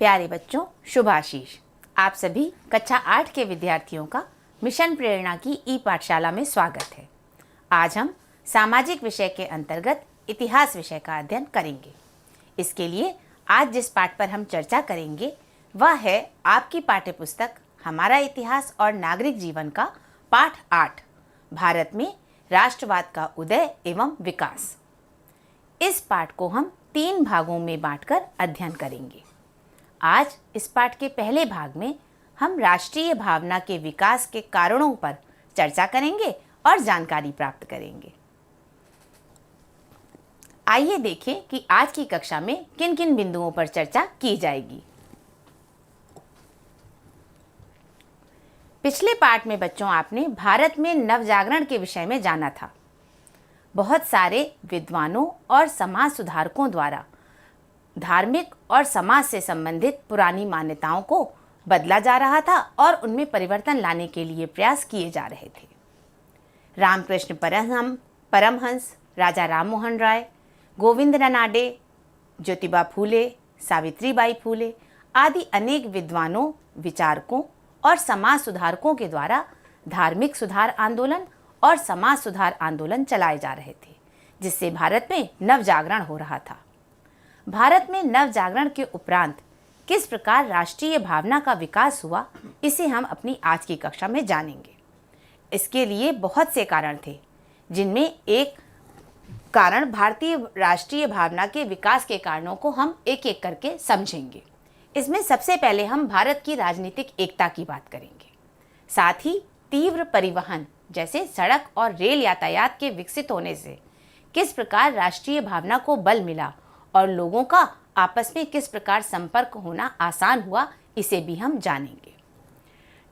प्यारे बच्चों, शुभ आशीष। आप सभी कक्षा 8 के विद्यार्थियों का मिशन प्रेरणा की ई पाठशाला में स्वागत है। आज हम सामाजिक विषय के अंतर्गत इतिहास विषय का अध्ययन करेंगे। इसके लिए आज जिस पाठ पर हम चर्चा करेंगे वह है आपकी पाठ्यपुस्तक हमारा इतिहास और नागरिक जीवन का पाठ 8, भारत में राष्ट्रवाद का उदय एवं विकास। इस पाठ को हम 3 भागों में बांटकर अध्ययन करेंगे। आज इस पाठ के पहले भाग में हम राष्ट्रीय भावना के विकास के कारणों पर चर्चा करेंगे और जानकारी प्राप्त करेंगे। आइए देखें कि आज की कक्षा में किन किन बिंदुओं पर चर्चा की जाएगी। पिछले पाठ में बच्चों आपने भारत में नवजागरण के विषय में जाना था। बहुत सारे विद्वानों और समाज सुधारकों द्वारा धार्मिक और समाज से संबंधित पुरानी मान्यताओं को बदला जा रहा था और उनमें परिवर्तन लाने के लिए प्रयास किए जा रहे थे। रामकृष्ण परमहंस, राजा राममोहन राय, गोविंद रनाडे, ज्योतिबा फूले, सावित्रीबाई फूले आदि अनेक विद्वानों, विचारकों और समाज सुधारकों के द्वारा धार्मिक सुधार आंदोलन और समाज सुधार आंदोलन चलाए जा रहे थे, जिससे भारत में नवजागरण हो रहा था। भारत में नवजागरण के उपरांत किस प्रकार राष्ट्रीय भावना का विकास हुआ, इसे हम अपनी आज की कक्षा में जानेंगे। इसके लिए बहुत से कारण थे, जिनमें एक कारण भारतीय राष्ट्रीय भावना के विकास के कारणों को हम एक एक करके समझेंगे। इसमें सबसे पहले हम भारत की राजनीतिक एकता की बात करेंगे। साथ ही तीव्र परिवहन जैसे सड़क और रेल यातायात के विकसित होने से किस प्रकार राष्ट्रीय भावना को बल मिला और लोगों का आपस में किस प्रकार संपर्क होना आसान हुआ, इसे भी हम जानेंगे।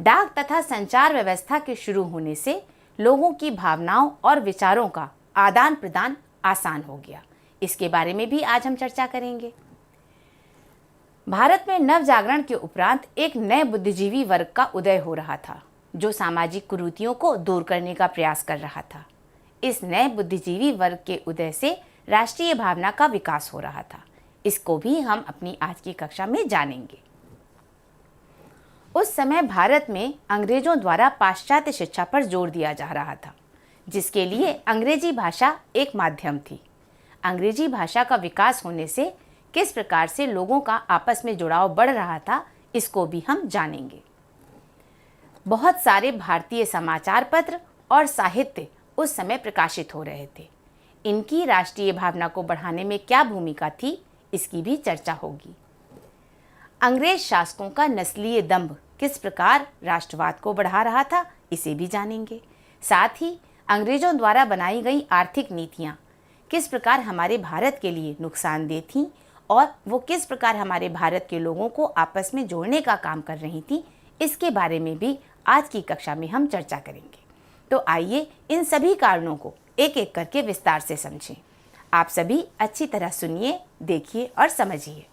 डाक तथा संचार व्यवस्था के शुरू होने से लोगों की भावनाओं और विचारों का आदान प्रदान आसान हो गया। इसके बारे में भी आज हम चर्चा करेंगे। भारत में नवजागरण के उपरांत एक नए बुद्धिजीवी वर्ग का उदय हो रहा था, जो सामाजिक कुरीतियों को दूर करने का प्रयास कर रहा था। इस नए बुद्धिजीवी वर्ग के उदय से राष्ट्रीय भावना का विकास हो रहा था। इसको भी हम अपनी आज की कक्षा में जानेंगे। उस समय भारत में अंग्रेजों द्वारा पाश्चात्य शिक्षा पर जोर दिया जा रहा था, जिसके लिए अंग्रेजी भाषा एक माध्यम थी। अंग्रेजी भाषा का विकास होने से किस प्रकार से लोगों का आपस में जुड़ाव बढ़ रहा था, इसको भी हम जानेंगे। बहुत सारे भारतीय समाचार पत्र और साहित्य उस समय प्रकाशित हो रहे थे। इनकी राष्ट्रीय भावना को बढ़ाने में क्या भूमिका थी, इसकी भी चर्चा होगी। अंग्रेज शासकों का नस्लीय दंभ किस प्रकार राष्ट्रवाद को बढ़ा रहा था, इसे भी जानेंगे। साथ ही अंग्रेजों द्वारा बनाई गई आर्थिक नीतियां किस प्रकार हमारे भारत के लिए नुकसानदेह थीं और वो किस प्रकार हमारे भारत के लोगों को आपस में जोड़ने का काम कर रही थी, इसके बारे में भी आज की कक्षा में हम चर्चा करेंगे। तो आइए इन सभी कारणों को एक एक करके विस्तार से समझें। आप सभी अच्छी तरह सुनिए, देखिए और समझिए।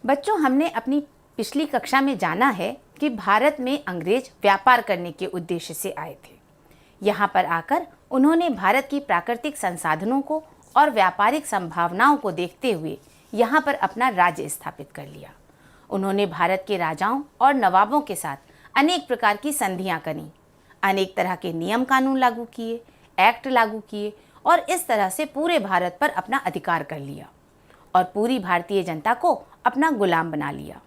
बच्चों, हमने अपनी पिछली कक्षा में जाना है कि भारत में अंग्रेज व्यापार करने के उद्देश्य से आए थे। यहाँ पर आकर उन्होंने भारत की प्राकृतिक संसाधनों को और व्यापारिक संभावनाओं को देखते हुए यहाँ पर अपना राज्य स्थापित कर लिया। उन्होंने भारत के राजाओं और नवाबों के साथ अनेक प्रकार की संधियां करी, अनेक तरह के नियम कानून लागू किए, एक्ट लागू किए और इस तरह से पूरे भारत पर अपना अधिकार कर लिया और पूरी भारतीय जनता को अपना गुलाम बना लिया।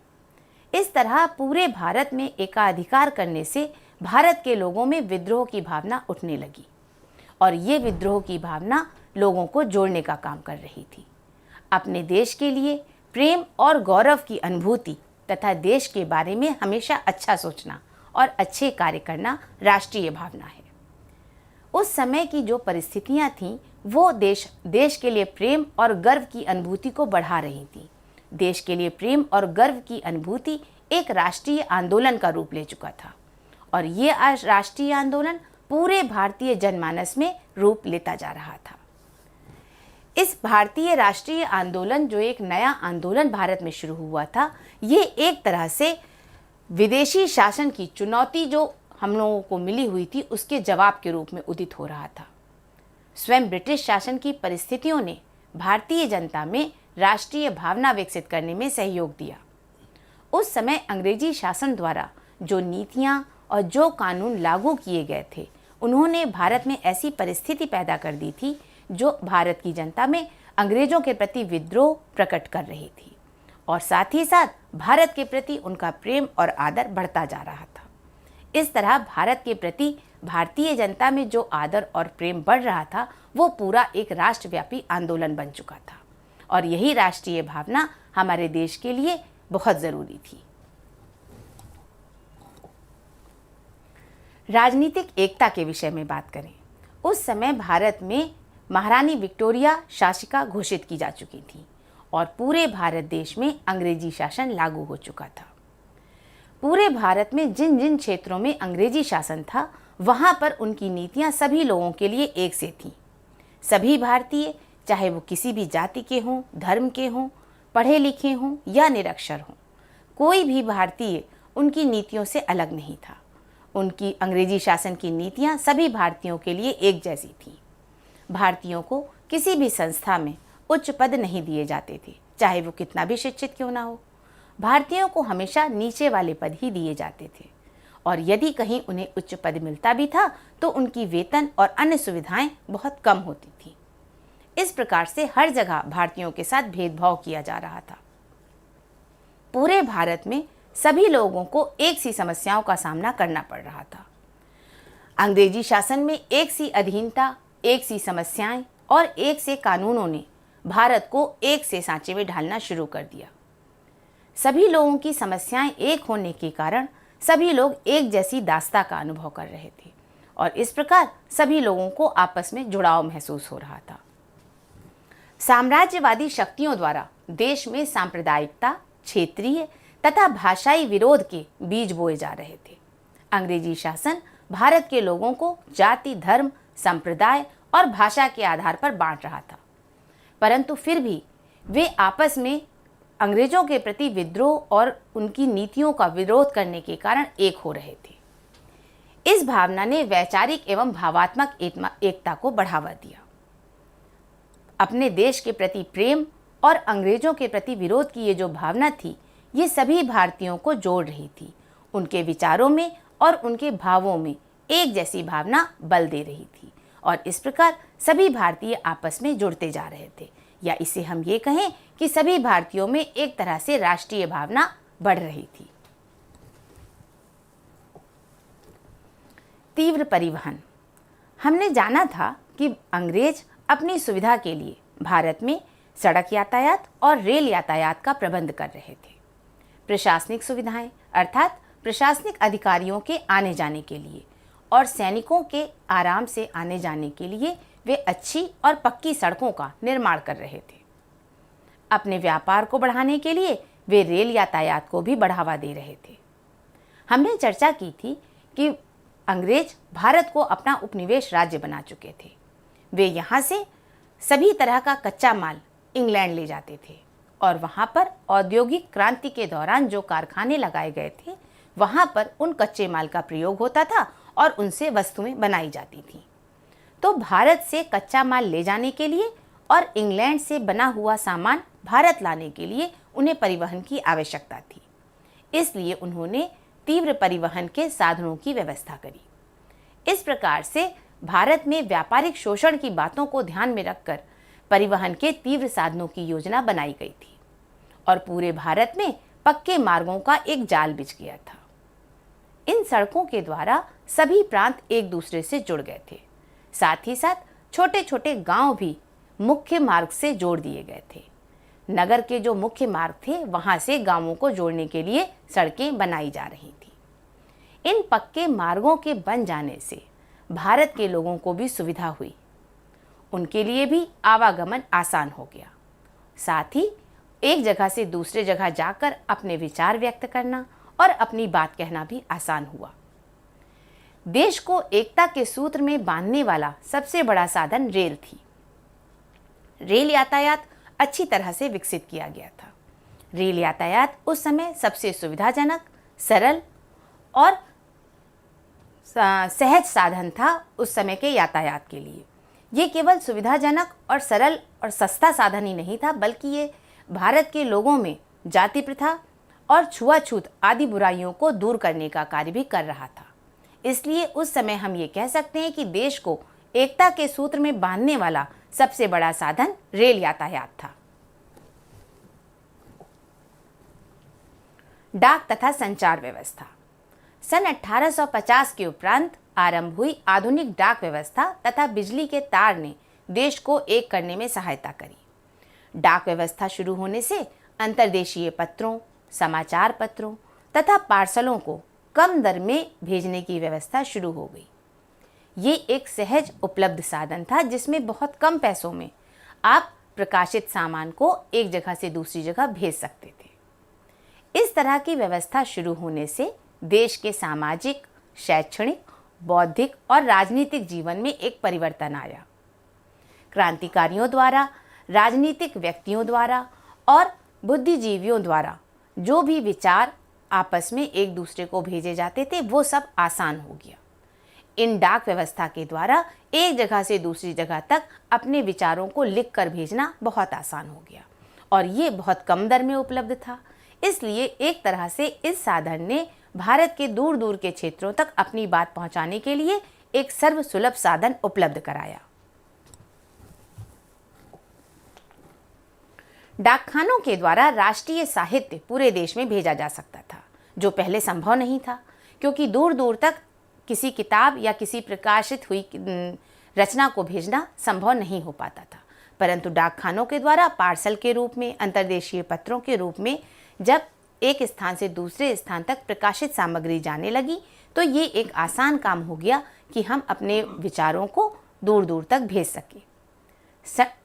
इस तरह पूरे भारत में एकाधिकार करने से भारत के लोगों में विद्रोह की भावना उठने लगी और ये विद्रोह की भावना लोगों को जोड़ने का काम कर रही थी। अपने देश के लिए प्रेम और गौरव की अनुभूति तथा देश के बारे में हमेशा अच्छा सोचना और अच्छे कार्य करना राष्ट्रीय भावना है। उस समय की जो परिस्थितियां थीं, वो देश के लिए प्रेम और गर्व की अनुभूति को बढ़ा रही थी। देश के लिए प्रेम और गर्व की अनुभूति एक राष्ट्रीय आंदोलन का रूप ले चुका था और ये आज राष्ट्रीय आंदोलन पूरे भारतीय जनमानस में रूप लेता जा रहा था। इस भारतीय राष्ट्रीय आंदोलन, जो एक नया आंदोलन भारत में शुरू हुआ था, ये एक तरह से विदेशी शासन की चुनौती जो हम लोगों को मिली हुई थी, उसके जवाब के रूप में उदित हो रहा था। स्वयं ब्रिटिश शासन की परिस्थितियों ने भारतीय जनता में राष्ट्रीय भावना विकसित करने में सहयोग दिया। उस समय अंग्रेजी शासन द्वारा जो नीतियां और जो कानून लागू किए गए थे, उन्होंने भारत में ऐसी परिस्थिति पैदा कर दी थी जो भारत की जनता में अंग्रेजों के प्रति विद्रोह प्रकट कर रही थी और साथ ही साथ भारत के प्रति उनका प्रेम और आदर बढ़ता जा रहा था। इस तरह भारत के प्रति भारतीय जनता में जो आदर और प्रेम बढ़ रहा था, वो पूरा एक राष्ट्रव्यापी आंदोलन बन चुका था और यही राष्ट्रीय भावना हमारे देश के लिए बहुत ज़रूरी थी। राजनीतिक एकता के विषय में बात करें, उस समय भारत में महारानी विक्टोरिया शासिका घोषित की जा चुकी थी और पूरे भारत देश में अंग्रेजी शासन लागू हो चुका था। पूरे भारत में जिन जिन क्षेत्रों में अंग्रेजी शासन था, वहाँ पर उनकी नीतियाँ सभी लोगों के लिए एक से थीं। सभी भारतीय, चाहे वो किसी भी जाति के हों, धर्म के हों, पढ़े लिखे हों या निरक्षर हों, कोई भी भारतीय उनकी नीतियों से अलग नहीं था। उनकी अंग्रेजी शासन की नीतियाँ सभी भारतीयों के लिए एक जैसी थीं। भारतीयों को किसी भी संस्था में उच्च पद नहीं दिए जाते थे, चाहे वो कितना भी शिक्षित क्यों ना हो। भारतीयों को हमेशा नीचे वाले पद ही दिए जाते थे और यदि कहीं उन्हें उच्च पद मिलता भी था तो उनकी वेतन और अन्य सुविधाएं बहुत कम होती थी। इस प्रकार से हर जगह भारतीयों के साथ भेदभाव किया जा रहा था। पूरे भारत में सभी लोगों को एक सी समस्याओं का सामना करना पड़ रहा था। अंग्रेजी शासन में एक सी अधीनता, एक सी समस्याएं और एक से कानूनों ने भारत को एक से सांचे में ढालना शुरू कर दिया। सभी लोगों की समस्याएं एक होने के कारण सभी लोग एक जैसी दास्ता का अनुभव कर रहे थे और इस प्रकार सभी लोगों को आपस में जुड़ाव महसूस हो रहा था। साम्राज्यवादी शक्तियों द्वारा देश में सांप्रदायिकता, क्षेत्रीय तथा भाषाई विरोध के बीज बोए जा रहे थे। अंग्रेजी शासन भारत के लोगों को जाति, धर्म, संप्रदाय और भाषा के आधार पर बांट रहा था, परंतु फिर भी वे आपस में अंग्रेजों के प्रति विद्रोह और उनकी नीतियों का विरोध करने के कारण एक हो रहे थे। इस भावना ने वैचारिक एवं भावात्मक एकता को बढ़ावा दिया। अपने देश के प्रति प्रेम और अंग्रेजों के प्रति विरोध की ये जो भावना थी, ये सभी भारतीयों को जोड़ रही थी। उनके विचारों में और उनके भावों में एक जैसी भावना बल दे रही थी और इस प्रकार सभी भारतीय आपस में जुड़ते जा रहे थे, या इसे हम ये कहें कि सभी भारतीयों में एक तरह से राष्ट्रीय भावना बढ़ रही थी। तीव्र परिवहन। हमने जाना था कि अंग्रेज अपनी सुविधा के लिए भारत में सड़क यातायात और रेल यातायात का प्रबंध कर रहे थे। प्रशासनिक सुविधाएं अर्थात प्रशासनिक अधिकारियों के आने जाने के लिए और सैनिकों के आराम से आने जाने के लिए वे अच्छी और पक्की सड़कों का निर्माण कर रहे थे। अपने व्यापार को बढ़ाने के लिए वे रेल यातायात को भी बढ़ावा दे रहे थे। हमने चर्चा की थी कि अंग्रेज भारत को अपना उपनिवेश राज्य बना चुके थे। वे यहाँ से सभी तरह का कच्चा माल इंग्लैंड ले जाते थे और वहाँ पर औद्योगिक क्रांति के दौरान जो कारखाने लगाए गए थे, वहाँ पर उन कच्चे माल का प्रयोग होता था और उनसे वस्तुएं बनाई जाती थीं। तो भारत से कच्चा माल ले जाने के लिए और इंग्लैंड से बना हुआ सामान भारत लाने के लिए उन्हें परिवहन की आवश्यकता थी। इसलिए उन्होंने तीव्र परिवहन के साधनों की व्यवस्था करी। इस प्रकार से भारत में व्यापारिक शोषण की बातों को ध्यान में रखकर परिवहन के तीव्र साधनों की योजना बनाई गई थी और पूरे भारत में पक्के मार्गों का एक जाल बिछ गया था। इन सड़कों के द्वारा सभी प्रांत एक दूसरे से जुड़ गए थे। साथ ही साथ छोटे छोटे गांव भी मुख्य मार्ग से जोड़ दिए गए थे। नगर के जो मुख्य मार्ग थे, वहां से गांवों को जोड़ने के लिए सड़कें बनाई जा रही थी। इन पक्के मार्गों के बन जाने से भारत के लोगों को भी सुविधा हुई, उनके लिए भी आवागमन आसान हो गया। साथ ही एक जगह से दूसरे जगह जाकर अपने विचार व्यक्त करना और अपनी बात कहना भी आसान हुआ। देश को एकता के सूत्र में बांधने वाला सबसे बड़ा साधन रेल थी। रेल यातायात अच्छी तरह से विकसित किया गया था। रेल यातायात उस समय सबसे सुविधाजनक, सरल और सहज साधन था उस समय के यातायात के लिए, ये केवल सुविधाजनक और सरल और सस्ता साधन ही नहीं था, बल्कि ये भारत के लोगों में जाति प्रथा और छुआछूत आदि बुराइयों को दूर करने का कार्य भी कर रहा था। इसलिए उस समय हम ये कह सकते हैं कि देश को एकता के सूत्र में बांधने वाला सबसे बड़ा साधन रेल यातायात था। डाक तथा संचार व्यवस्था। सन 1850 के उपरांत आरंभ हुई आधुनिक डाक व्यवस्था तथा बिजली के तार ने देश को एक करने में सहायता करी। डाक व्यवस्था शुरू होने से अंतर्देशीय पत्रों, समाचार पत्रों तथा पार्सलों को कम दर में भेजने की व्यवस्था शुरू हो गई। ये एक सहज उपलब्ध साधन था जिसमें बहुत कम पैसों में आप प्रकाशित सामान को एक जगह से दूसरी जगह भेज सकते थे। इस तरह की व्यवस्था शुरू होने से देश के सामाजिक, शैक्षणिक, बौद्धिक और राजनीतिक जीवन में एक परिवर्तन आया। क्रांतिकारियों द्वारा, राजनीतिक व्यक्तियों द्वारा और बुद्धिजीवियों द्वारा जो भी विचार आपस में एक दूसरे को भेजे जाते थे वो सब आसान हो गया। इन डाक व्यवस्था के द्वारा एक जगह से दूसरी जगह तक अपने विचारों को लिख कर भेजना बहुत आसान हो गया और ये बहुत कम दर में उपलब्ध था। इसलिए एक तरह से इस साधन ने भारत के दूर दूर के क्षेत्रों तक अपनी बात पहुंचाने के लिए एक सर्वसुलभ साधन उपलब्ध कराया। डाकखानों के द्वारा राष्ट्रीय साहित्य पूरे देश में भेजा जा सकता था, जो पहले संभव नहीं था, क्योंकि दूर दूर तक किसी किताब या किसी प्रकाशित हुई रचना को भेजना संभव नहीं हो पाता था। परंतु डाकखानों के द्वारा पार्सल के रूप में, अंतर्देशीय पत्रों के रूप में जब एक स्थान से दूसरे स्थान तक प्रकाशित सामग्री जाने लगी तो ये एक आसान काम हो गया कि हम अपने विचारों को दूर दूर तक भेज सकें।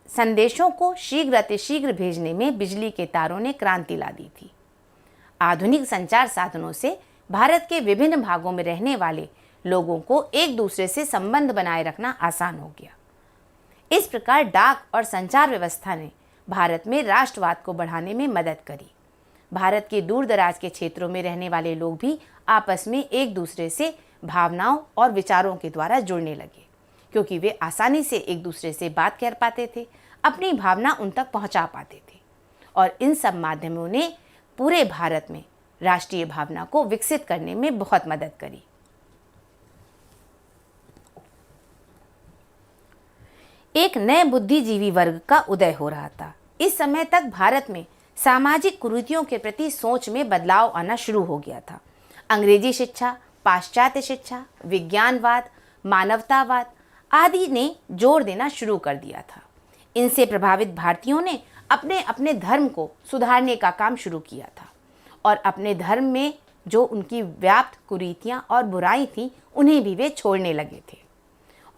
संदेशों को शीघ्र अतिशीघ्र भेजने में बिजली के तारों ने क्रांति ला दी थी। आधुनिक संचार साधनों से भारत के विभिन्न भागों में रहने वाले लोगों को एक दूसरे से संबंध बनाए रखना आसान हो गया। इस प्रकार डाक और संचार व्यवस्था ने भारत में राष्ट्रवाद को बढ़ाने में मदद करी। भारत के दूर दराज के क्षेत्रों में रहने वाले लोग भी आपस में एक दूसरे से भावनाओं और विचारों के द्वारा जुड़ने लगे, क्योंकि वे आसानी से एक दूसरे से बात कर पाते थे, अपनी भावना उन तक पहुंचा पाते थे और इन सब माध्यमों ने पूरे भारत में राष्ट्रीय भावना को विकसित करने में बहुत मदद करी। एक नए बुद्धिजीवी वर्ग का उदय हो रहा था। इस समय तक भारत में सामाजिक कुरीतियों के प्रति सोच में बदलाव आना शुरू हो गया था। अंग्रेजी शिक्षा, पाश्चात्य शिक्षा, विज्ञानवाद, मानवतावाद आदि ने जोर देना शुरू कर दिया था। इनसे प्रभावित भारतीयों ने अपने अपने धर्म को सुधारने का काम शुरू किया था और अपने धर्म में जो उनकी व्याप्त कुरीतियां और बुराई थी उन्हें भी वे छोड़ने लगे थे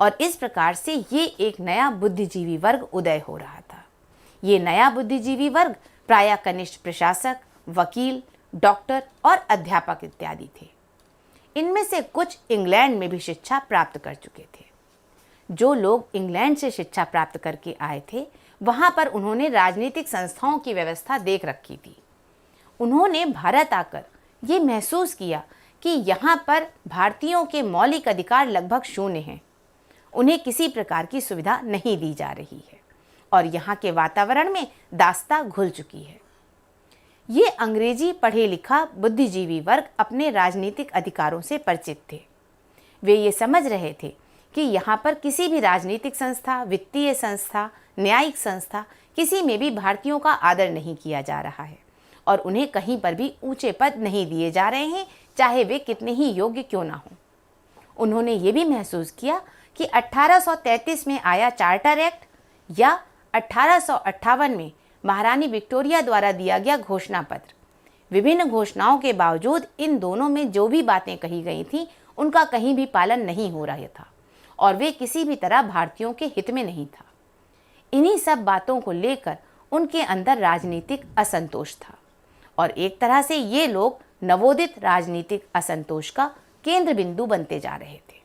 और इस प्रकार से ये एक नया बुद्धिजीवी वर्ग उदय हो रहा था। ये नया बुद्धिजीवी वर्ग प्रायः कनिष्ठ प्रशासक, वकील, डॉक्टर और अध्यापक इत्यादि थे। इनमें से कुछ इंग्लैंड में भी शिक्षा प्राप्त कर चुके थे। जो लोग इंग्लैंड से शिक्षा प्राप्त करके आए थे वहाँ पर उन्होंने राजनीतिक संस्थाओं की व्यवस्था देख रखी थी। उन्होंने भारत आकर ये महसूस किया कि यहाँ पर भारतीयों के मौलिक अधिकार लगभग शून्य हैं। उन्हें किसी प्रकार की सुविधा नहीं दी जा रही है और यहाँ के वातावरण में दास्ता घुल चुकी है। ये अंग्रेजी पढ़े लिखा बुद्धिजीवी वर्ग अपने राजनीतिक अधिकारों से परिचित थे। वे ये समझ रहे थे कि यहाँ पर किसी भी राजनीतिक संस्था, वित्तीय संस्था, न्यायिक संस्था, किसी में भी भारतीयों का आदर नहीं किया जा रहा है और उन्हें कहीं पर भी ऊंचे पद नहीं दिए जा रहे हैं, चाहे वे कितने ही योग्य क्यों ना हों। उन्होंने ये भी महसूस किया कि 1833 में आया चार्टर एक्ट या 1858 में महारानी विक्टोरिया द्वारा दिया गया घोषणा पत्र, विभिन्न घोषणाओं के बावजूद इन दोनों में जो भी बातें कही गई थीं उनका कहीं भी पालन नहीं हो रहा था और वे किसी भी तरह भारतीयों के हित में नहीं था। इन्हीं सब बातों को लेकर उनके अंदर राजनीतिक असंतोष था और एक तरह से ये लोग नवोदित राजनीतिक असंतोष का केंद्र बिंदु बनते जा रहे थे।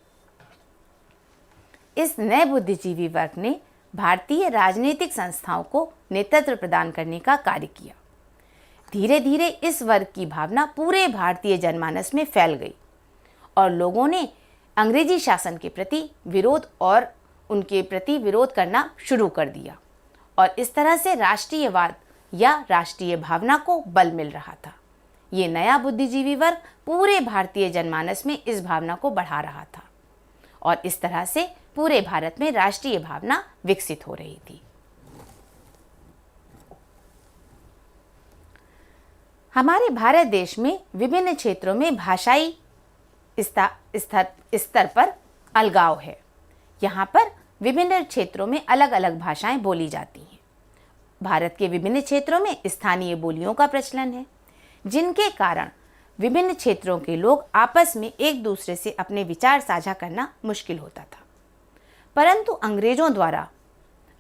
इस नए बुद्धिजीवी वर्ग ने भारतीय राजनीतिक संस्थाओं को नेतृत्व प्रदान करने का कार्य किया। धीरे धीरे इस वर्ग की भावना पूरे भारतीय जनमानस में फैल गई और लोगों ने अंग्रेजी शासन के प्रति विरोध और उनके प्रति विरोध करना शुरू कर दिया और इस तरह से राष्ट्रीयवाद या राष्ट्रीय भावना को बल मिल रहा था। ये नया बुद्धिजीवी वर्ग पूरे भारतीय जनमानस में इस भावना को बढ़ा रहा था और इस तरह से पूरे भारत में राष्ट्रीय भावना विकसित हो रही थी। हमारे भारत देश में विभिन्न क्षेत्रों में भाषाई स्तर पर अलगाव है। यहाँ पर विभिन्न क्षेत्रों में अलग अलग भाषाएं बोली जाती हैं। भारत के विभिन्न क्षेत्रों में स्थानीय बोलियों का प्रचलन है, जिनके कारण विभिन्न क्षेत्रों के लोग आपस में एक दूसरे से अपने विचार साझा करना मुश्किल होता था। परंतु अंग्रेजों द्वारा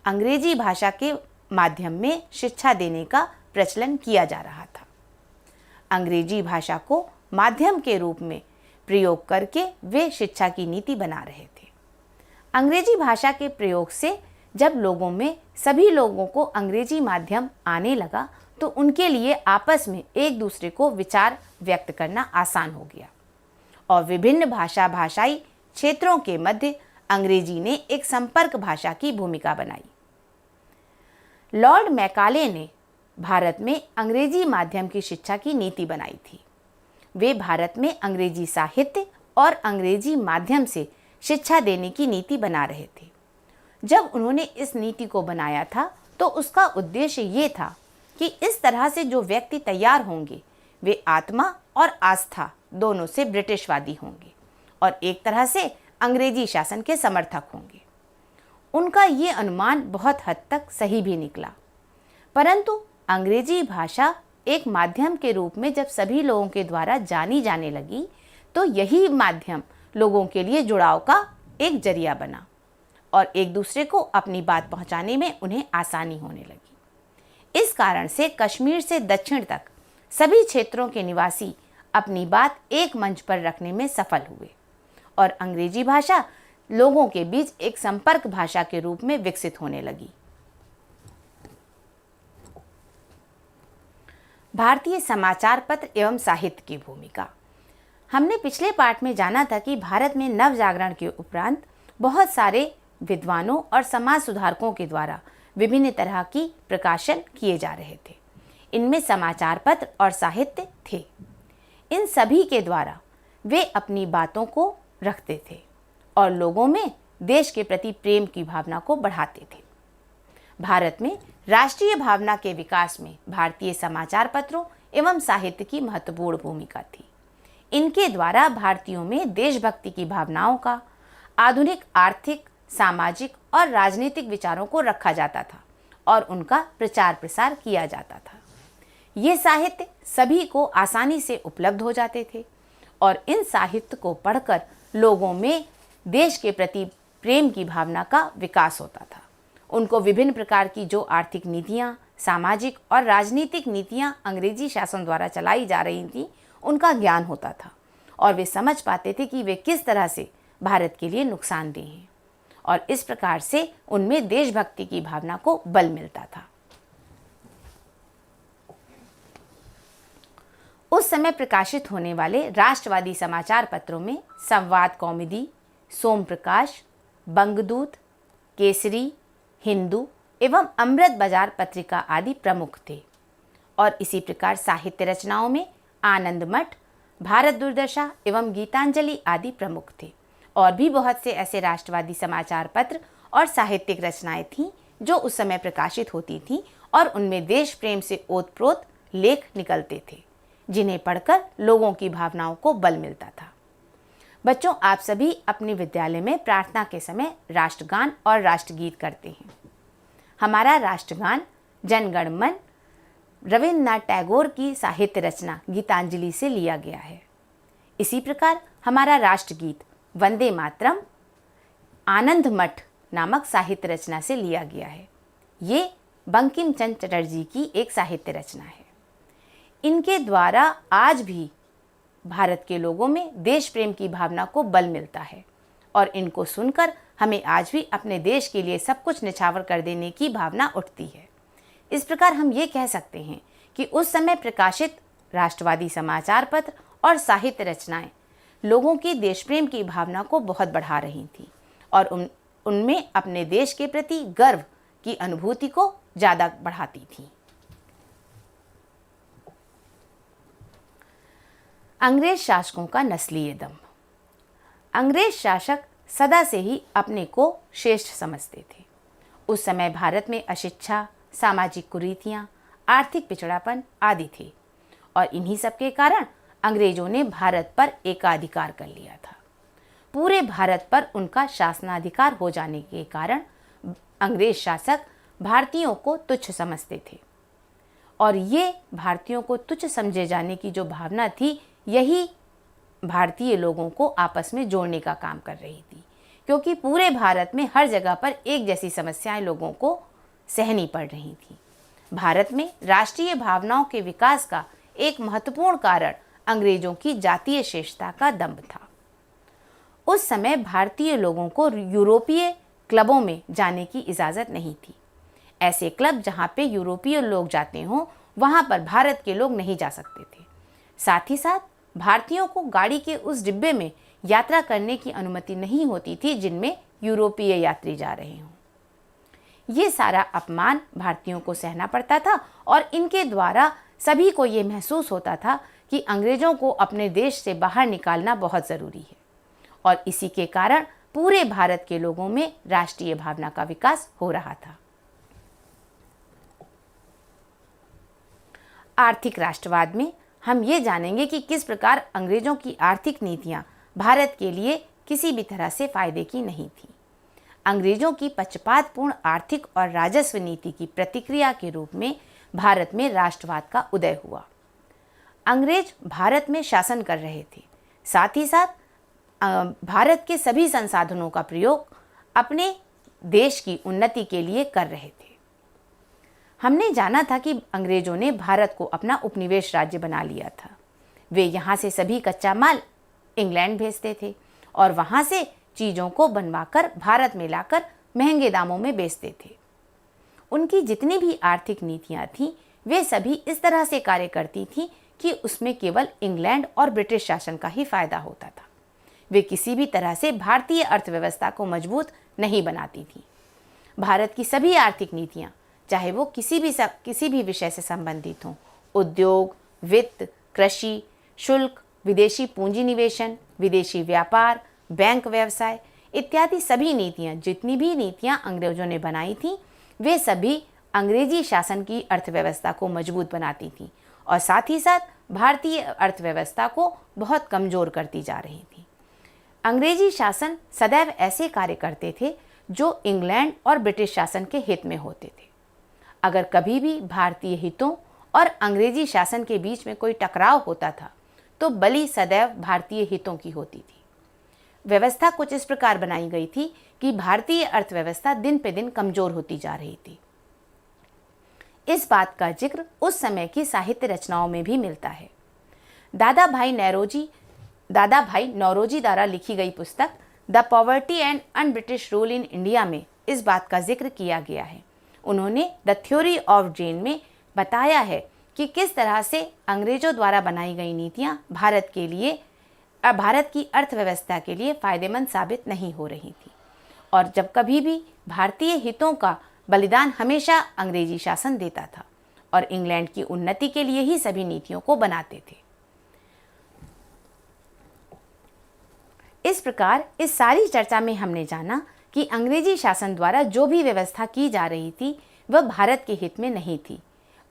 अंग्रेजी भाषा के माध्यम में शिक्षा देने का प्रचलन किया जा रहा था। अंग्रेजी भाषा को माध्यम के रूप में प्रयोग करके वे शिक्षा की नीति बना रहे थे। अंग्रेजी भाषा के प्रयोग से जब लोगों में सभी लोगों को अंग्रेजी माध्यम आने लगा तो उनके लिए आपस में एक दूसरे को विचार व्यक्त करना आसान हो गया और विभिन्न भाषाई क्षेत्रों के मध्य अंग्रेजी ने एक संपर्क भाषा की भूमिका बनाई। लॉर्ड मैकाले ने भारत में अंग्रेजी माध्यम की शिक्षा की नीति बनाई थी। वे भारत में अंग्रेजी साहित्य और अंग्रेजी माध्यम से शिक्षा देने की नीति बना रहे थे। जब उन्होंने इस नीति को बनाया था तो उसका उद्देश्य ये था कि इस तरह से जो व्यक्ति तैयार होंगे वे आत्मा और आस्था दोनों से ब्रिटिशवादी होंगे और एक तरह से अंग्रेजी शासन के समर्थक होंगे। उनका ये अनुमान बहुत हद तक सही भी निकला, परंतु अंग्रेजी भाषा एक माध्यम के रूप में जब सभी लोगों के द्वारा जानी जाने लगी तो यही माध्यम लोगों के लिए जुड़ाव का एक जरिया बना और एक दूसरे को अपनी बात पहुंचाने में उन्हें आसानी होने लगी। इस कारण से कश्मीर से दक्षिण तक सभी क्षेत्रों के निवासी अपनी बात एक मंच पर रखने में सफल हुए और अंग्रेजी भाषा लोगों के बीच एक संपर्क भाषा के रूप में विकसित होने लगी। भारतीय समाचार पत्र एवं साहित्य की भूमिका। हमने पिछले पाठ में जाना था कि भारत में नव जागरण के उपरांत बहुत सारे विद्वानों और समाज सुधारकों के द्वारा विभिन्न तरह की प्रकाशन किए जा रहे थे। इनमें समाचार पत्र और साहित्य थे। इन सभी के द्वारा वे अपनी बातों को रखते थे और लोगों में देश के प्रति प्रेम की भावना को बढ़ाते थे। भारत में राष्ट्रीय भावना के विकास में भारतीय समाचार पत्रों एवं साहित्य की महत्वपूर्ण भूमिका थी। इनके द्वारा भारतीयों में देशभक्ति की भावनाओं का, आधुनिक आर्थिक, सामाजिक और राजनीतिक विचारों को रखा जाता था और उनका प्रचार प्रसार किया जाता था। ये साहित्य सभी को आसानी से उपलब्ध हो जाते थे और इन साहित्य को पढ़कर लोगों में देश के प्रति प्रेम की भावना का विकास होता था। उनको विभिन्न प्रकार की जो आर्थिक नीतियाँ, सामाजिक और राजनीतिक नीतियाँ अंग्रेजी शासन द्वारा चलाई जा रही थीं, उनका ज्ञान होता था और वे समझ पाते थे कि वे किस तरह से भारत के लिए नुकसानदेह हैं और इस प्रकार से उनमें देशभक्ति की भावना को बल मिलता था। उस समय प्रकाशित होने वाले राष्ट्रवादी समाचार पत्रों में संवाद कौमुदी, सोम प्रकाश, बंगदूत, केसरी, हिंदू एवं अमृत बाजार पत्रिका आदि प्रमुख थे और इसी प्रकार साहित्य रचनाओं में आनंद मठ, भारत दुर्दशा एवं गीतांजलि आदि प्रमुख थे और भी बहुत से ऐसे राष्ट्रवादी समाचार पत्र और साहित्यिक रचनाएं थीं जो उस समय प्रकाशित होती थीं और उनमें देश प्रेम से ओतप्रोत लेख निकलते थे जिन्हें पढ़कर लोगों की भावनाओं को बल मिलता था। बच्चों, आप सभी अपने विद्यालय में प्रार्थना के समय राष्ट्रगान और राष्ट्रगीत करते हैं। हमारा राष्ट्रगान जन गण मन रविन्द्रनाथ टैगोर की साहित्य रचना गीतांजलि से लिया गया है। इसी प्रकार हमारा राष्ट्रगीत वंदे मातरम आनंद मठ नामक साहित्य रचना से लिया गया है। ये बंकिम चंद्र चटर्जी की एक साहित्य रचना है। इनके द्वारा आज भी भारत के लोगों में देश प्रेम की भावना को बल मिलता है और इनको सुनकर हमें आज भी अपने देश के लिए सब कुछ निछावर कर देने की भावना उठती है। इस प्रकार हम ये कह सकते हैं कि उस समय प्रकाशित राष्ट्रवादी समाचार पत्र और साहित्य रचनाएं लोगों की देश प्रेम की भावना को बहुत बढ़ा रही थीं और उनमें अपने देश के प्रति गर्व की अनुभूति को ज़्यादा बढ़ाती थी। अंग्रेज शासकों का नस्लीय दंभ। अंग्रेज शासक सदा से ही अपने को श्रेष्ठ समझते थे। उस समय भारत में अशिक्षा, सामाजिक कुरीतियाँ, आर्थिक पिछड़ापन आदि थे और इन्हीं सब के कारण अंग्रेजों ने भारत पर एकाधिकार कर लिया था। पूरे भारत पर उनका शासनाधिकार हो जाने के कारण अंग्रेज शासक भारतीयों को तुच्छ समझते थे और ये भारतीयों को तुच्छ समझे जाने की जो भावना थी, यही भारतीय लोगों को आपस में जोड़ने का काम कर रही थी, क्योंकि पूरे भारत में हर जगह पर एक जैसी समस्याएं लोगों को सहनी पड़ रही थी। भारत में राष्ट्रीय भावनाओं के विकास का एक महत्वपूर्ण कारण अंग्रेजों की जातीय श्रेष्ठता का दंभ था। उस समय भारतीय लोगों को यूरोपीय क्लबों में जाने की इजाज़त नहीं थी। ऐसे क्लब जहाँ पे यूरोपीय लोग जाते हों, वहाँ पर भारत के लोग नहीं जा सकते थे। साथ ही साथ भारतीयों को गाड़ी के उस डिब्बे में यात्रा करने की अनुमति नहीं होती थी जिनमें यूरोपीय यात्री जा रहे हों। ये सारा अपमान भारतीयों को सहना पड़ता था और इनके द्वारा सभी को ये महसूस होता था कि अंग्रेजों को अपने देश से बाहर निकालना बहुत ज़रूरी है और इसी के कारण पूरे भारत के लोगों में राष्ट्रीय भावना का विकास हो रहा था। आर्थिक राष्ट्रवाद में हम ये जानेंगे कि किस प्रकार अंग्रेजों की आर्थिक नीतियाँ भारत के लिए किसी भी तरह से फायदे की नहीं थी। अंग्रेजों की पक्षपातपूर्ण आर्थिक और राजस्व नीति की प्रतिक्रिया के रूप में भारत में राष्ट्रवाद का उदय हुआ। अंग्रेज भारत में शासन कर रहे थे, साथ ही साथ भारत के सभी संसाधनों का प्रयोग अपने देश की उन्नति के लिए कर रहे थे। हमने जाना था कि अंग्रेजों ने भारत को अपना उपनिवेश राज्य बना लिया था। वे यहाँ से सभी कच्चा माल इंग्लैंड भेजते थे और वहाँ से चीज़ों को बनवाकर भारत में लाकर महंगे दामों में बेचते थे। उनकी जितनी भी आर्थिक नीतियाँ थीं, वे सभी इस तरह से कार्य करती थीं कि उसमें केवल इंग्लैंड और ब्रिटिश शासन का ही फायदा होता था। वे किसी भी तरह से भारतीय अर्थव्यवस्था को मजबूत नहीं बनाती थीं। भारत की सभी आर्थिक नीतियाँ, चाहे वो किसी भी विषय से संबंधित हों, उद्योग, वित्त, कृषि, शुल्क, विदेशी पूंजी निवेशन, विदेशी व्यापार, बैंक व्यवसाय इत्यादि सभी नीतियाँ, जितनी भी नीतियाँ अंग्रेजों ने बनाई थीं, वे सभी अंग्रेजी शासन की अर्थव्यवस्था को मजबूत बनाती थीं और साथ ही साथ भारतीय अर्थव्यवस्था को बहुत कमज़ोर करती जा रही थी। अंग्रेजी शासन सदैव ऐसे कार्य करते थे जो इंग्लैंड और ब्रिटिश शासन के हित में होते थे। अगर कभी भी भारतीय हितों और अंग्रेजी शासन के बीच में कोई टकराव होता था तो बलि सदैव भारतीय हितों की होती थी। व्यवस्था कुछ इस प्रकार बनाई गई थी कि भारतीय अर्थव्यवस्था दिन पे दिन कमज़ोर होती जा रही थी। इस बात का जिक्र उस समय की साहित्य रचनाओं में भी मिलता है। दादा भाई नौरोजी द्वारा लिखी गई पुस्तक the poverty and un British rule in India में इस बात का जिक्र किया गया है। उन्होंने द थ्योरी ऑफ ड्रेन में बताया है कि किस तरह से अंग्रेजों द्वारा बनाई गई नीतियाँ भारत की अर्थव्यवस्था के लिए फ़ायदेमंद साबित नहीं हो रही थी और जब कभी भी भारतीय हितों का बलिदान हमेशा अंग्रेजी शासन देता था और इंग्लैंड की उन्नति के लिए ही सभी नीतियों को बनाते थे। इस प्रकार इस सारी चर्चा में हमने जाना कि अंग्रेजी शासन द्वारा जो भी व्यवस्था की जा रही थी वह भारत के हित में नहीं थी।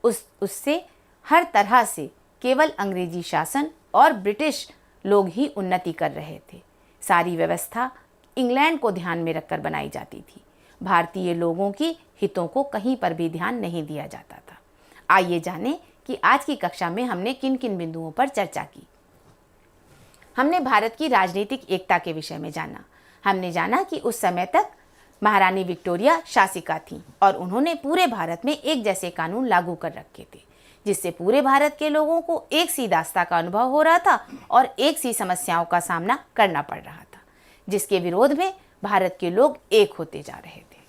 उससे हर तरह से केवल अंग्रेजी शासन और ब्रिटिश लोग ही उन्नति कर रहे थे। सारी व्यवस्था इंग्लैंड को ध्यान में रखकर बनाई जाती थी। भारतीय लोगों की हितों को कहीं पर भी ध्यान नहीं दिया जाता था। आइए जानें कि आज की कक्षा में हमने किन किन बिंदुओं पर चर्चा की। हमने भारत की राजनीतिक एकता के विषय में जाना। हमने जाना कि उस समय तक महारानी विक्टोरिया शासिका थीं और उन्होंने पूरे भारत में एक जैसे कानून लागू कर रखे थे, जिससे पूरे भारत के लोगों को एक सी दास्ता का अनुभव हो रहा था और एक सी समस्याओं का सामना करना पड़ रहा था, जिसके विरोध में भारत के लोग एक होते जा रहे थे।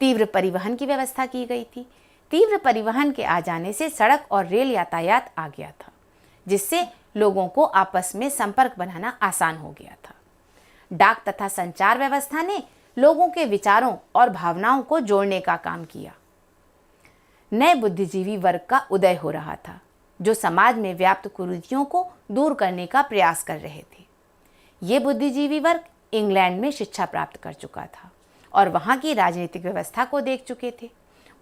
तीव्र परिवहन की व्यवस्था की गई थी। तीव्र परिवहन के आ जाने से सड़क और रेल यातायात आ गया था, जिससे लोगों को आपस में संपर्क बनाना आसान हो गया था। डाक तथा संचार व्यवस्था ने लोगों के विचारों और भावनाओं को जोड़ने का काम किया। नए बुद्धिजीवी वर्ग का उदय हो रहा था जो समाज में व्याप्त कुरीतियों को दूर करने का प्रयास कर रहे थे। ये बुद्धिजीवी वर्ग इंग्लैंड में शिक्षा प्राप्त कर चुका था और वहाँ की राजनीतिक व्यवस्था को देख चुके थे।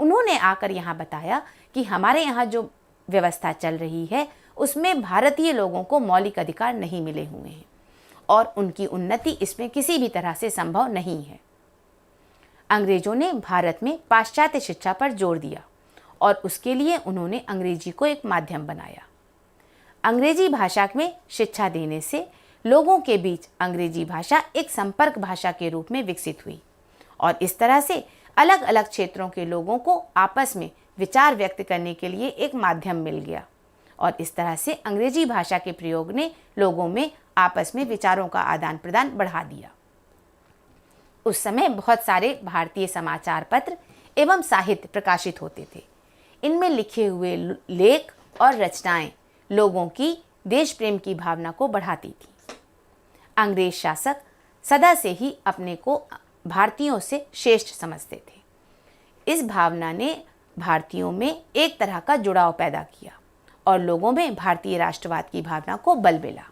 उन्होंने आकर यहाँ बताया कि हमारे यहाँ जो व्यवस्था चल रही है उसमें भारतीय लोगों को मौलिक अधिकार नहीं मिले हुए हैं और उनकी उन्नति इसमें किसी भी तरह से संभव नहीं है। अंग्रेजों ने भारत में पाश्चात्य शिक्षा पर जोर दिया और उसके लिए उन्होंने अंग्रेजी को एक माध्यम बनाया। अंग्रेजी भाषा में शिक्षा देने से लोगों के बीच अंग्रेजी भाषा एक संपर्क भाषा के रूप में विकसित हुई और इस तरह से अलग अलग क्षेत्रों के लोगों को आपस में विचार व्यक्त करने के लिए एक माध्यम मिल गया और इस तरह से अंग्रेजी भाषा के प्रयोग ने लोगों में आपस में विचारों का आदान प्रदान बढ़ा दिया। उस समय बहुत सारे भारतीय समाचार पत्र एवं साहित्य प्रकाशित होते थे। इनमें लिखे हुए लेख और रचनाएं लोगों की देश प्रेम की भावना को बढ़ाती थी। अंग्रेज शासक सदा से ही अपने को भारतीयों से श्रेष्ठ समझते थे। इस भावना ने भारतीयों में एक तरह का जुड़ाव पैदा किया और लोगों में भारतीय राष्ट्रवाद की भावना को बल मिला।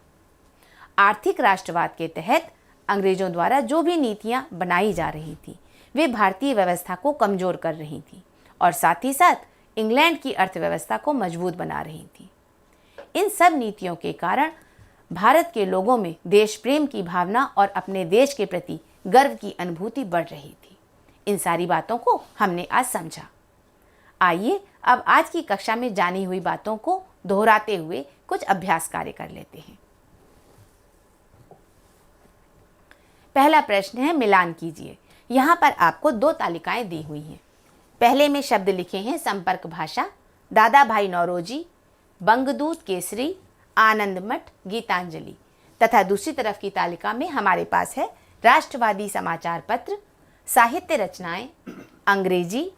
आर्थिक राष्ट्रवाद के तहत अंग्रेजों द्वारा जो भी नीतियां बनाई जा रही थी वे भारतीय व्यवस्था को कमजोर कर रही थी और साथ ही साथ इंग्लैंड की अर्थव्यवस्था को मजबूत बना रही थी। इन सब नीतियों के कारण भारत के लोगों में देश प्रेम की भावना और अपने देश के प्रति गर्व की अनुभूति बढ़ रही थी। इन सारी बातों को हमने आज समझा। आइए अब आज की कक्षा में जानी हुई बातों को दोहराते हुए कुछ अभ्यास कार्य कर लेते हैं। पहला प्रश्न है, मिलान कीजिए। यहाँ पर आपको 2 तालिकाएं दी हुई हैं। पहले में शब्द लिखे हैं संपर्क भाषा, दादा भाई नौरोजी, बंगदूत केसरी, आनंदमठ, गीतांजलि, तथा दूसरी तरफ की तालिका में हमारे पास है राष्ट्रवादी समाचार पत्र, साहित्य रचनाएं, अंग्रेजी,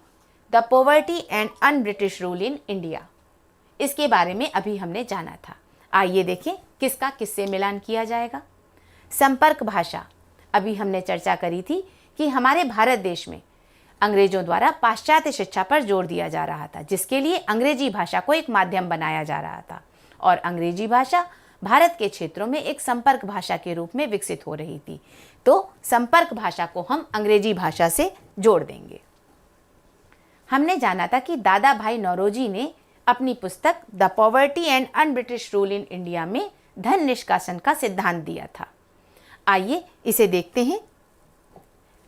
the poverty and un British rule in India. इसके बारे में अभी हमने जाना था। आइए देखें किसका किससे मिलान किया जाएगा। संपर्क भाषा, अभी हमने चर्चा करी थी कि हमारे भारत देश में अंग्रेजों द्वारा पाश्चात्य शिक्षा पर जोर दिया जा रहा था, जिसके लिए अंग्रेजी भाषा को एक माध्यम बनाया जा रहा था और अंग्रेजी भाषा भारत के क्षेत्रों में एक संपर्क भाषा के रूप में विकसित हो रही थी। तो संपर्क भाषा को हम अंग्रेजी भाषा से जोड़ देंगे। हमने जाना था कि दादा भाई नौरोजी ने अपनी पुस्तक the poverty and un British rule in India में धन निष्कासन का सिद्धांत दिया था। आइए इसे देखते हैं।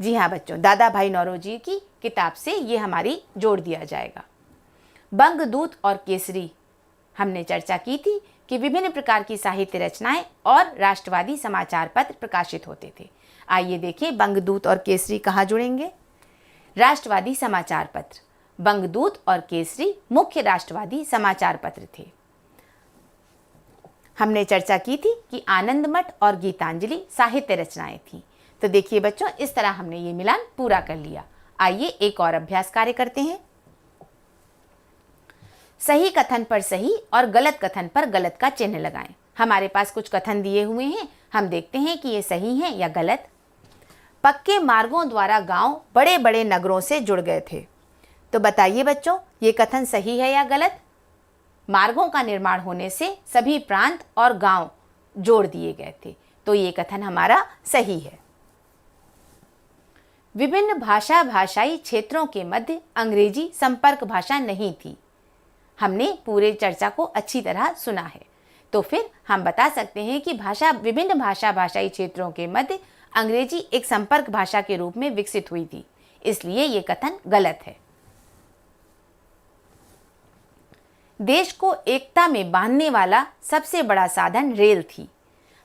जी हाँ बच्चों, दादा भाई नौरोजी की किताब से ये हमारी जोड़ दिया जाएगा। बंगदूत और केसरी, हमने चर्चा की थी कि विभिन्न प्रकार की साहित्य रचनाएं और राष्ट्रवादी समाचार पत्र प्रकाशित होते थे। आइए देखें बंगदूत और केसरी कहाँ जुड़ेंगे। राष्ट्रवादी समाचार पत्र, बंगदूत और केसरी मुख्य राष्ट्रवादी समाचार पत्र थे। हमने चर्चा की थी कि आनंदमठ और गीतांजलि साहित्य रचनाएं थी। तो देखिए बच्चों, इस तरह हमने ये मिलान पूरा कर लिया। आइए एक और अभ्यास कार्य करते हैं। सही कथन पर सही और गलत कथन पर गलत का चिन्ह लगाएं। हमारे पास कुछ कथन दिए हुए हैं, हम देखते हैं कि ये सही है या गलत। पक्के मार्गों द्वारा गांव बड़े बड़े नगरों से जुड़ गए थे। तो बताइए बच्चों, ये कथन सही है या गलत। मार्गों का निर्माण होने से सभी प्रांत और गांव जोड़ दिए गए थे, तो ये कथन हमारा सही है। विभिन्न भाषाई क्षेत्रों के मध्य अंग्रेजी संपर्क भाषा नहीं थी। हमने पूरे चर्चा को अच्छी तरह सुना है, तो फिर हम बता सकते हैं कि विभिन्न भाषाई क्षेत्रों के मध्य अंग्रेजी एक संपर्क भाषा के रूप में विकसित हुई थी, इसलिए ये कथन गलत है। देश को एकता में बांधने वाला सबसे बड़ा साधन रेल थी।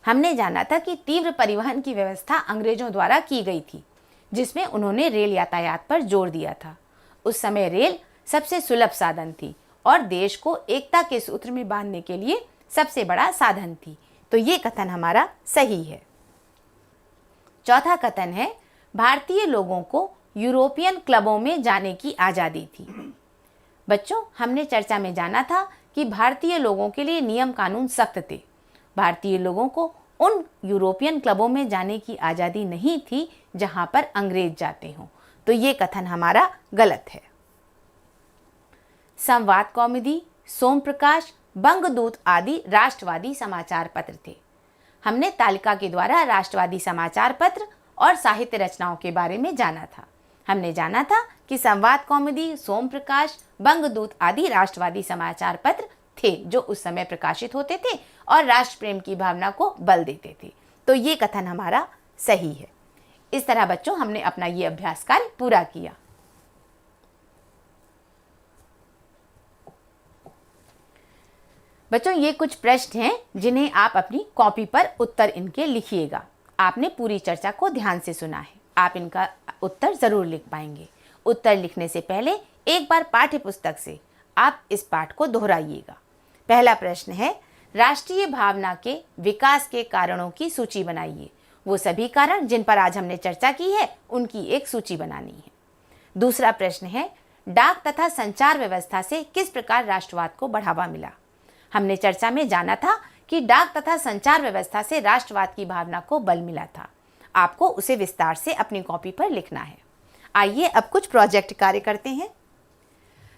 हमने जाना था कि तीव्र परिवहन की व्यवस्था अंग्रेजों द्वारा की गई थी, जिसमें उन्होंने रेल यातायात पर जोर दिया था। उस समय रेल सबसे सुलभ साधन थी और देश को एकता के सूत्र में बांधने के लिए सबसे बड़ा साधन थी, तो ये कथन हमारा सही है। चौथा कथन है, भारतीय लोगों को यूरोपियन क्लबों में जाने की आज़ादी थी। बच्चों, हमने चर्चा में जाना था कि भारतीय लोगों के लिए नियम कानून सख्त थे। भारतीय लोगों को उन यूरोपियन क्लबों में जाने की आज़ादी नहीं थी जहां पर अंग्रेज जाते हों। तो ये कथन हमारा गलत है। संवाद कौमुदी, सोम प्रकाश, बंगदूत आदि राष्ट्रवादी समाचार पत्र थे। हमने तालिका के द्वारा राष्ट्रवादी समाचार पत्र और साहित्य रचनाओं के बारे में जाना था। हमने जाना था कि संवाद कौमुदी, सोम प्रकाश, बंगदूत आदि राष्ट्रवादी समाचार पत्र थे जो उस समय प्रकाशित होते थे और राष्ट्र प्रेम की भावना को बल देते थे। तो ये कथन हमारा सही है। इस तरह बच्चों हमने अपना ये अभ्यास कार्य पूरा किया। बच्चों ये कुछ प्रश्न हैं जिन्हें आप अपनी कॉपी पर उत्तर इनके लिखिएगा। आपने पूरी चर्चा को ध्यान से सुना है, आप इनका उत्तर जरूर लिख पाएंगे। उत्तर लिखने से पहले एक बार पाठ्य पुस्तक से आप इस पाठ को दोहराइएगा। पहला प्रश्न है, राष्ट्रीय भावना के विकास के कारणों की सूची बनाइए। वो सभी कारण जिन पर आज हमने चर्चा की है उनकी एक सूची बनानी है। दूसरा प्रश्न है, डाक तथा संचार व्यवस्था से किस प्रकार राष्ट्रवाद को बढ़ावा मिला। हमने चर्चा में जाना था कि डाक तथा संचार व्यवस्था से राष्ट्रवाद की भावना को बल मिला था। आपको उसे विस्तार से अपनी कॉपी पर लिखना है। आइए अब कुछ प्रोजेक्ट कार्य करते हैं।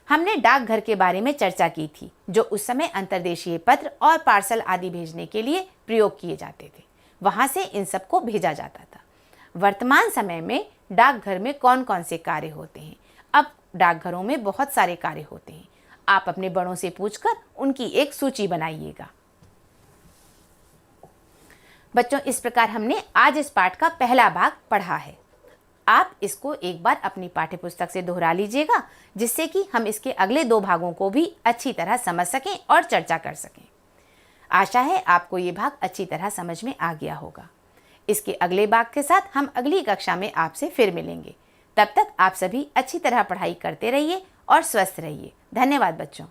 हमने डाकघर के बारे में चर्चा की थी जो उस समय अंतर्देशीय पत्र और पार्सल आदि भेजने के लिए प्रयोग किए जाते थे। वहां से इन सबको भेजा जाता था। वर्तमान समय में डाकघर में कौन कौन से कार्य होते हैं। अब डाकघरों में बहुत सारे कार्य होते हैं। आप अपने बड़ों से पूछकर उनकी एक सूची बनाइएगा। बच्चों इस प्रकार हमने आज इस पाठ का पहला भाग पढ़ा है। आप इसको एक बार अपनी पाठ्यपुस्तक से दोहरा लीजिएगा जिससे कि हम इसके अगले 2 भागों को भी अच्छी तरह समझ सकें और चर्चा कर सकें। आशा है आपको ये भाग अच्छी तरह समझ में आ गया होगा। इसके अगले भाग के साथ हम अगली कक्षा में आपसे फिर मिलेंगे। तब तक आप सभी अच्छी तरह पढ़ाई करते रहिए और स्वस्थ रहिए। धन्यवाद बच्चों।